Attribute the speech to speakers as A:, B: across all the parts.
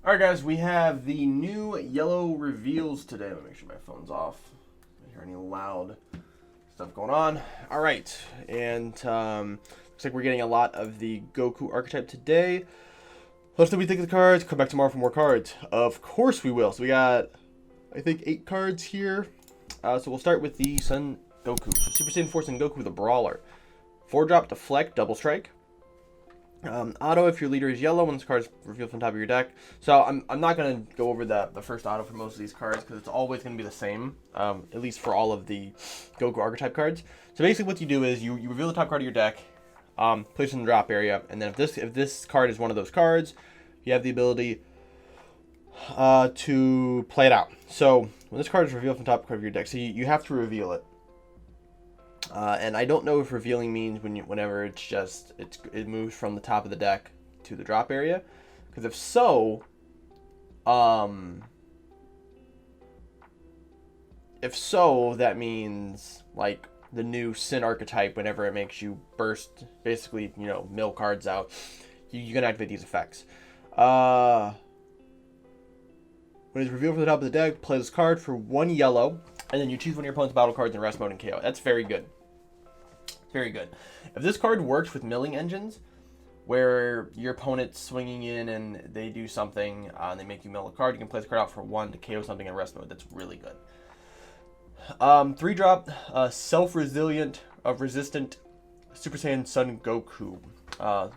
A: Alright guys, we have the new yellow reveals today. Let me make sure my phone's off. I don't hear any loud stuff going on. Alright, and looks like we're getting a lot of the Goku archetype today. Let's see what we think of the cards. Come back tomorrow for more cards. Of course we will. So we got, I think, 8 cards here. So we'll start with the Son Goku. So Super Saiyan 4 Son Goku, the Brawler. 4-drop Deflect, Double Strike. Auto if your leader is yellow when this card is revealed from the top of your deck. So I'm not going to go over the first auto for most of these cards because it's always going to be the same, at least for all of the Goku archetype cards. So basically what you do is you reveal the top card of your deck, place it in the drop area, and then if this card is one of those cards, you have the ability to play it out. So when this card is revealed from the top card of your deck, so you have to reveal it. And I don't know if revealing means whenever it moves from the top of the deck to the drop area, because if so, that means like the new Sin archetype. Whenever it makes you burst, basically, mill cards out, you can activate these effects. When it's revealed from the top of the deck, play this card for 1 yellow, and then you choose one of your opponent's battle cards in rest mode and KO. That's very good. Very good. If this card works with milling engines, where your opponent's swinging in and they do something, and they make you mill a card, you can play this card out for 1 to KO something in rest mode. That's really good. 3-drop, self-resilient, resistant Super Saiyan Son Goku.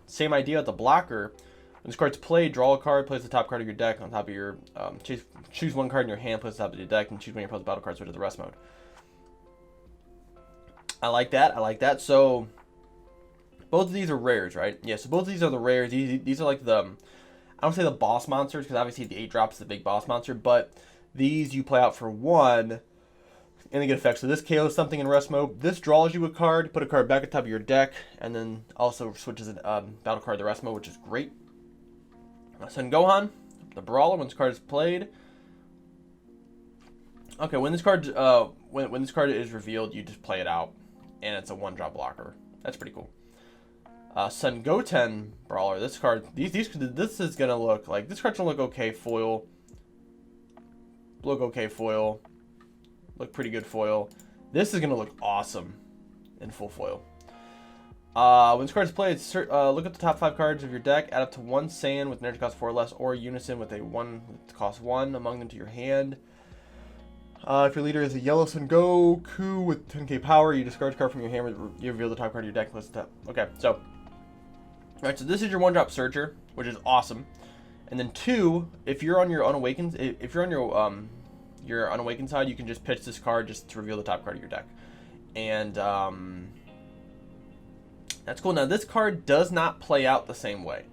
A: Same idea. The blocker. When this card's played, draw a card, place the top card of your deck on top of your... choose one card in your hand, place the top of your deck, and choose one of your opponent's battle cards, switch to the rest mode. I like that. So, both of these are rares, right? Yeah, so both of these are the rares. These are like the... I don't say the boss monsters, because obviously the 8-drop is the big boss monster, but these you play out for 1, and they get effects. So this KOs something in rest mode. This draws you a card, put a card back at the top of your deck, and then also switches a battle card to rest mode, which is great. Son Gohan, the Brawler, when this card is played. Okay, when this card when this card is revealed, you just play it out, and it's a 1-drop blocker. That's pretty cool. Son Goten, Brawler. This card, this is gonna look like this card's gonna look okay foil. Look pretty good foil. This is gonna look awesome in full foil. When this card is played, look at the top 5 cards of your deck, add up to 1 Saiyan with energy cost 4 or less, or Unison with a 1 cost 1 among them to your hand. If your leader is a yellow Son Goku with 10k power, you discard a card from your hand, you reveal the top card of your deck, place the top. Okay, so. Alright, so this is your 1-drop Searcher, which is awesome. And then 2, if you're on your Unawakened, if you're on your Unawakened side, you can just pitch this card just to reveal the top card of your deck. And, that's cool. Now, this card does not play out the same way.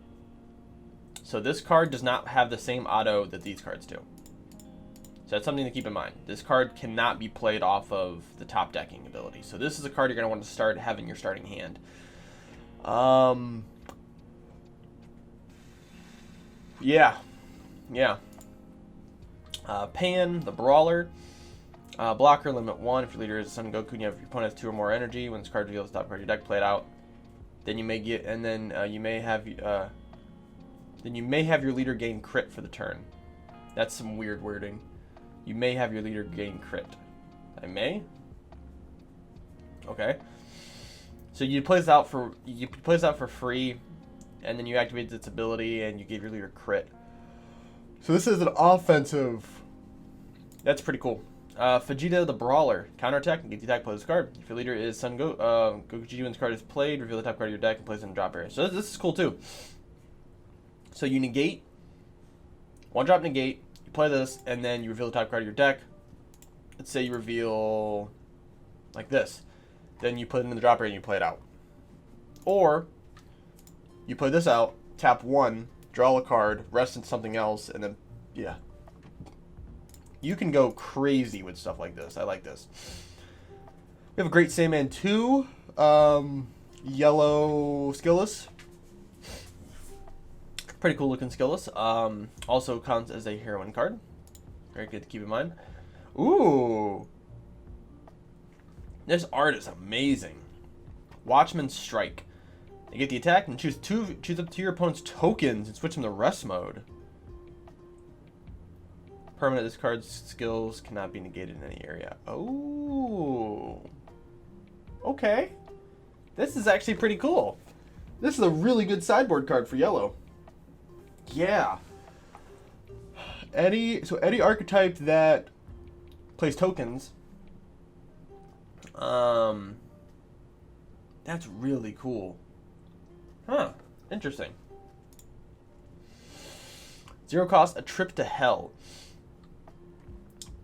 A: So this card does not have the same auto that these cards do. So that's something to keep in mind. This card cannot be played off of the top decking ability. So this is a card you're going to want to start having your starting hand. Yeah. Pan, the Brawler. Blocker, limit 1. If your leader is a Son Goku and you have your opponent has 2 or more energy, when this card reveals the top card of your deck, play it out. Then you may get, and then you may have your leader gain crit for the turn. That's some weird wording. You may have your leader gain crit. I may. Okay. So you play this out for free, and then you activate its ability, and you give your leader crit. So this is an offensive. That's pretty cool. Vegeta the Brawler. Counterattack and get the attack, play this card. If your leader is Son Goku when this card is played, reveal the top card of your deck and place it in the drop area. So this is cool too. So you negate, 1-drop negate, you play this, and then you reveal the top card of your deck. Let's say you reveal like this. Then you put it in the drop area and you play it out. Or you play this out, tap 1, draw a card, rest into something else, and then, yeah. You can go crazy with stuff like this. I like this. We have a great Saiyan 2, yellow Skillless. Pretty cool looking Skillless. Also counts as a heroine card. Very good to keep in mind. Ooh. This art is amazing. Watchman's Strike. You get the attack and choose up to your opponent's tokens and switch them to rest mode. Permanent, this card's skills cannot be negated in any area. Oh. Okay. This is actually pretty cool. This is a really good sideboard card for yellow. Yeah. Any archetype that plays tokens. That's really cool. Huh. Interesting. 0 cost, a trip to hell.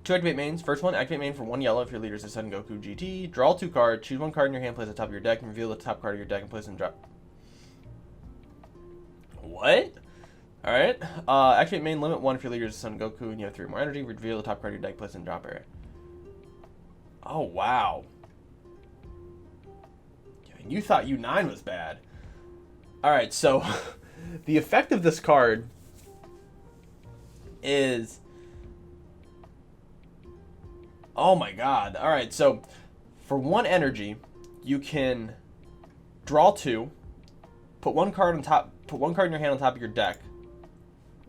A: 2 activate mains. First one, activate main for 1 yellow if your leader is a Son Goku GT. Draw 2 cards. Choose 1 card in your hand, place at the top of your deck, and reveal the top card of your deck and place it in drop. What? Alright. Activate main, limit 1 if your leader is a Son Goku and you have 3 more energy. Reveal the top card of your deck, place it in drop area. Oh, wow. You thought U9 was bad. Alright, so the effect of this card is... Oh my god. Alright, so for 1 energy, you can draw 2, put 1 card in your hand on top of your deck.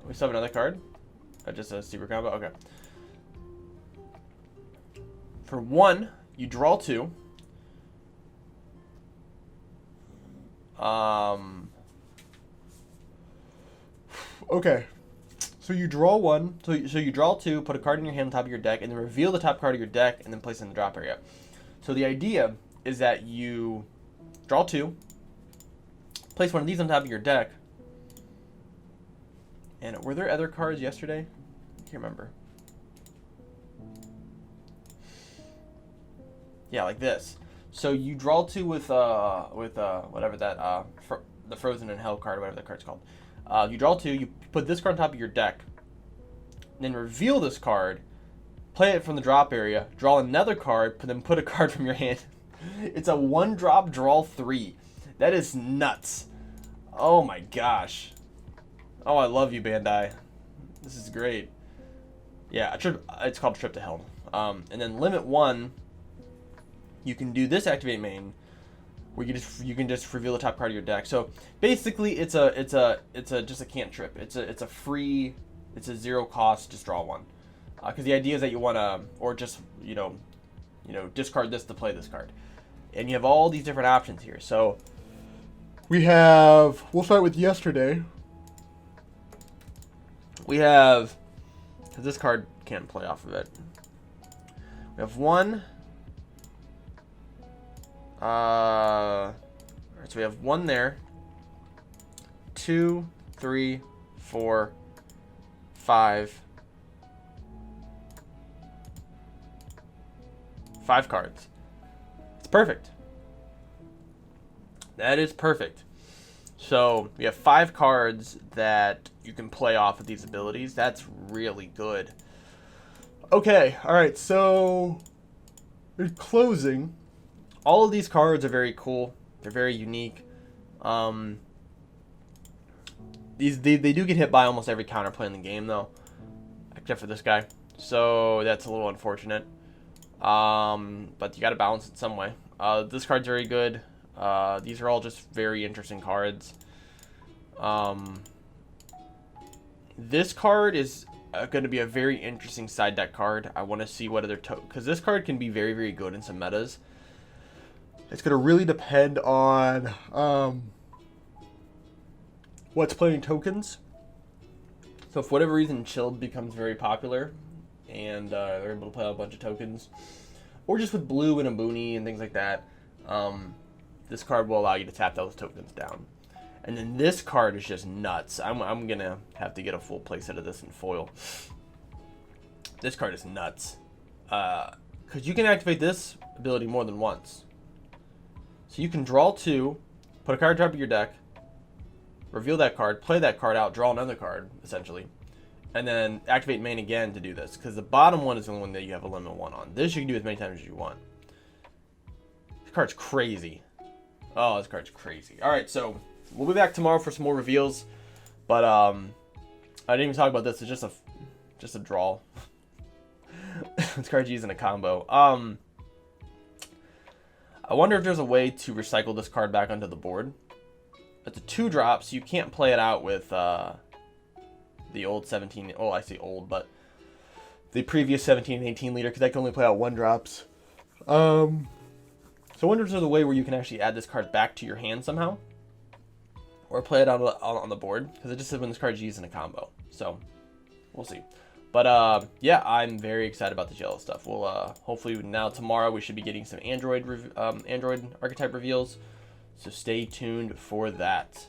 A: We still have another card? Just a super combo? Okay. For 1, you draw 2. Okay. So you draw 1. So you draw 2, put a card in your hand on top of your deck, and then reveal the top card of your deck, and then place it in the drop area. So the idea is that you draw 2, place one of these on top of your deck. And were there other cards yesterday? I can't remember. Yeah, like this. So you draw 2 with whatever that the Frozen in Hell card, whatever that card's called. You draw 2. You put this card on top of your deck. Then reveal this card. Play it from the drop area. Draw another card. Then put a card from your hand. It's a 1-drop draw 3. That is nuts. Oh my gosh. Oh, I love you, Bandai. This is great. Yeah, it's called Trip to Hell. And then limit 1. You can do this activate main, where you can just reveal the top card of your deck. So basically, it's just a cantrip. It's a free, it's a 0 cost. Just draw 1. Because the idea is that you want to, or just discard this to play this card, and you have all these different options here. So we'll start with yesterday. We have, because this card can't play off of it. We have 1. So we have 1 there. 2, 3, 4, 5. 5 cards. It's perfect. That is perfect. So we have 5 cards that you can play off of these abilities. That's really good. Okay, alright, so in closing, all of these cards are very cool. They're very unique. They do get hit by almost every counterplay in the game, though, except for this guy. So that's a little unfortunate. But you got to balance it some way. This card's very good. These are all just very interesting cards. This card is going to be a very interesting side deck card. I want to see what other because this card can be very, very good in some metas. It's going to really depend on what's playing tokens. So if for whatever reason Chilled becomes very popular and they're able to play a bunch of tokens, or just with blue and a Booney and things like that, this card will allow you to tap those tokens down. And then this card is just nuts. I'm going to have to get a full playset of this in foil. This card is nuts. Because you can activate this ability more than once. So you can draw 2, put a card on top of your deck, reveal that card, play that card out, draw another card, essentially. And then activate main again to do this. Because the bottom one is the one that you have a limit 1 on. This you can do as many times as you want. This card's crazy. Oh, this card's crazy. Alright, so we'll be back tomorrow for some more reveals. But I didn't even talk about this. It's just a draw. This card's using a combo. I wonder if there's a way to recycle this card back onto the board. It's a 2-drop, so you can't play it out with the old 17. Oh, I say old, but the previous 17 and 18 leader, because I can only play out 1-drops. So Wonders are the way where you can actually add this card back to your hand somehow, or play it on the board, because it just says when this card is used in a combo. So we'll see. But yeah, I'm very excited about the yellow stuff. We'll hopefully now tomorrow we should be getting some Android archetype reveals. So stay tuned for that.